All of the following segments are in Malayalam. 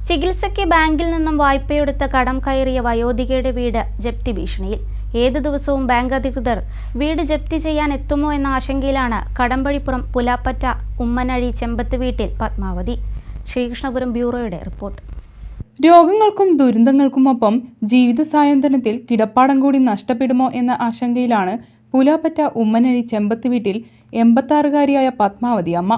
ചികിത്സയ്ക്ക് ബാങ്കിൽ നിന്നും വായ്പയെടുത്ത് കടം കയറിയ വയോധികയുടെ വീട് ജപ്തി ഭീഷണിയിൽ. ഏതു ദിവസവും ബാങ്ക് അധികൃതർ വീട് ജപ്തി ചെയ്യാൻ എത്തുമോ എന്ന ആശങ്കയിലാണ് കടമ്പഴിപ്പുറം പുലാപ്പറ്റ ഉമ്മനഴി ചെമ്പത്ത് വീട്ടിൽ പത്മാവതി. ശ്രീകൃഷ്ണപുരം ബ്യൂറോയുടെ റിപ്പോർട്ട്. രോഗങ്ങൾക്കും ദുരന്തങ്ങൾക്കുമൊപ്പം ജീവിത സായന്തനത്തിൽ കിടപ്പാടം കൂടി നഷ്ടപ്പെടുമോ എന്ന ആശങ്കയിലാണ് പുലാപ്പറ്റ ഉമ്മനഴി ചെമ്പത്ത് വീട്ടിൽ 86-കാരിയായ പത്മാവതി അമ്മ.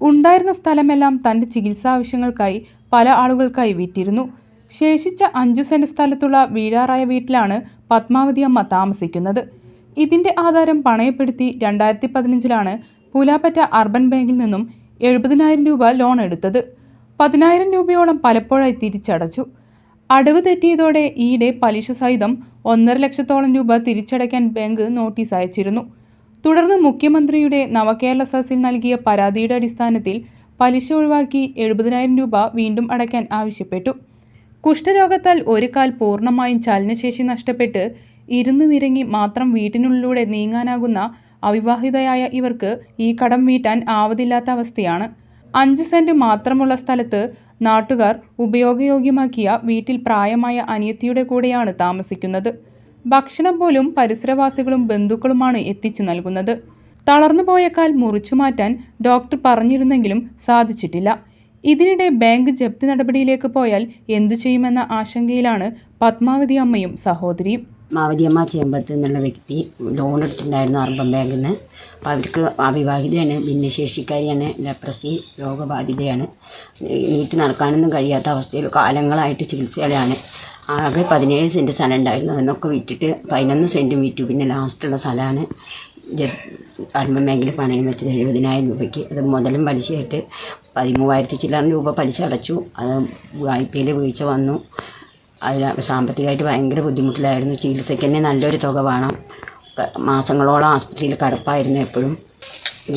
ഉണ്ടായിരുന്ന സ്ഥലമെല്ലാം തൻ്റെ ചികിത്സാവശ്യങ്ങൾക്കായി പല ആളുകൾക്കായി വിറ്റിരുന്നു. ശേഷിച്ച 5 സെന്റ് സ്ഥലത്തുള്ള വീഴാറായ വീട്ടിലാണ് പത്മാവതി അമ്മ താമസിക്കുന്നത്. ഇതിൻ്റെ ആധാരം പണയപ്പെടുത്തി 2015-ലാണ് പുലാപ്പറ്റ അർബൻ ബാങ്കിൽ നിന്നും 70,000 രൂപ ലോൺ എടുത്തത്. 10,000 രൂപയോളം പലപ്പോഴായി തിരിച്ചടച്ചു. അടവ് തെറ്റിയതോടെ ഈയിടെ പലിശ സഹിതം 1.5 ലക്ഷത്തോളം രൂപ തിരിച്ചടയ്ക്കാൻ ബാങ്ക് നോട്ടീസ് അയച്ചിരുന്നു. തുടർന്ന് മുഖ്യമന്ത്രിയുടെ നവകേരള സദസ്സിൽ നൽകിയ പരാതിയുടെ അടിസ്ഥാനത്തിൽ പലിശ ഒഴിവാക്കി 70,000 രൂപ വീണ്ടും അടയ്ക്കാൻ ആവശ്യപ്പെട്ടു. കുഷ്ഠരോഗത്താൽ ഒരു കാൽ പൂർണ്ണമായും ചലനശേഷി നഷ്ടപ്പെട്ട് ഇരുന്ന് നിരങ്ങി മാത്രം വീട്ടിനുള്ളിലൂടെ നീങ്ങാനാകുന്ന അവിവാഹിതയായ ഇവർക്ക് ഈ കടം വീട്ടാൻ ആവതില്ലാത്ത അവസ്ഥയാണ്. 5 സെന്റ് മാത്രമുള്ള സ്ഥലത്ത് നാട്ടുകാർ ഉപയോഗയോഗ്യമാക്കിയ വീട്ടിൽ പ്രായമായ അനിയത്തിയുടെ കൂടെയാണ് താമസിക്കുന്നത്. ഭക്ഷണം പോലും പരിസരവാസികളും ബന്ധുക്കളുമാണ് എത്തിച്ചു നൽകുന്നത്. തളർന്നുപോയ കാൽ മുറിച്ചു മാറ്റാൻ ഡോക്ടർ പറഞ്ഞിരുന്നെങ്കിലും സാധിച്ചിട്ടില്ല. ഇതിനിടെ ബാങ്ക് ജപ്തി നടപടിയിലേക്ക് പോയാൽ എന്തു ചെയ്യുമെന്ന ആശങ്കയിലാണ് പത്മാവതി അമ്മയും സഹോദരിയും. പത്മാവതിയമ്മ ചെമ്പത്ത് എന്നുള്ള വ്യക്തി ലോൺ എടുത്തിട്ടുണ്ടായിരുന്നു അർബൻ ബാങ്കിൽ നിന്ന്. അപ്പോൾ അവർക്ക് അവിവാഹിതയാണ്, ഭിന്നശേഷിക്കാരിയാണ്, ലെപ്രസി രോഗബാധിതയാണ്. നീറ്റ് നടക്കാനൊന്നും കഴിയാത്ത അവസ്ഥയിൽ കാലങ്ങളായിട്ട് ചികിത്സയിലാണ്. ആകെ 17 സെൻറ്റ് സ്ഥലം ഉണ്ടായിരുന്നു. അതിനൊക്കെ വിറ്റിട്ട് 11 സെൻറ്റും വിറ്റു. പിന്നെ ലാസ്റ്റുള്ള സ്ഥലമാണ് അർബൻ ബാങ്കിൽ പണയം വെച്ചത് 70,000 രൂപയ്ക്ക്. അത് മുതലും പലിശയായിട്ട് 13,000 ചില്ലറ രൂപ പലിശ അടച്ചു. അത് വായ്പയിൽ വീഴ്ച വന്നു. അത് സാമ്പത്തികമായിട്ട് ഭയങ്കര ബുദ്ധിമുട്ടിലായിരുന്നു. ചികിത്സയ്ക്ക് തന്നെ നല്ലൊരു തുക വേണം. മാസങ്ങളോളം ആസ്പത്രിയിൽ കിടപ്പായിരുന്നു. എപ്പോഴും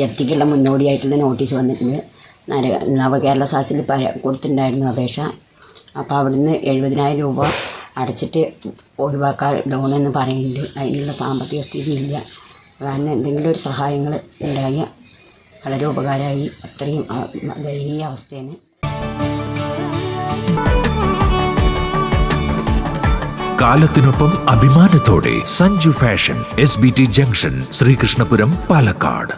ജപ്തിക്കുള്ള മുന്നോടിയായിട്ടുള്ള നോട്ടീസ് വന്നിട്ടുണ്ട്. നവകേരള സദസ്സിൽ കൊടുത്തിട്ടുണ്ടായിരുന്നു അപേക്ഷ. അപ്പോൾ അവിടുന്ന് 70,000 രൂപ അടച്ചിട്ട് ഒഴിവാക്കാൻ ലോണെന്ന് പറയുന്നുണ്ട്. അതിനുള്ള സാമ്പത്തിക സ്ഥിതി ഇല്ല. കാരണം എന്തെങ്കിലും ഒരു സഹായങ്ങൾ ഉണ്ടായ വളരെ ഉപകാരമായി. അത്രയും ദയനീയ അവസ്ഥയാണ്. കാലത്തിനൊപ്പം അഭിമാനത്തോടെ Sanju fashion, SBT junction, Sreekrishnapuram, Palakkad.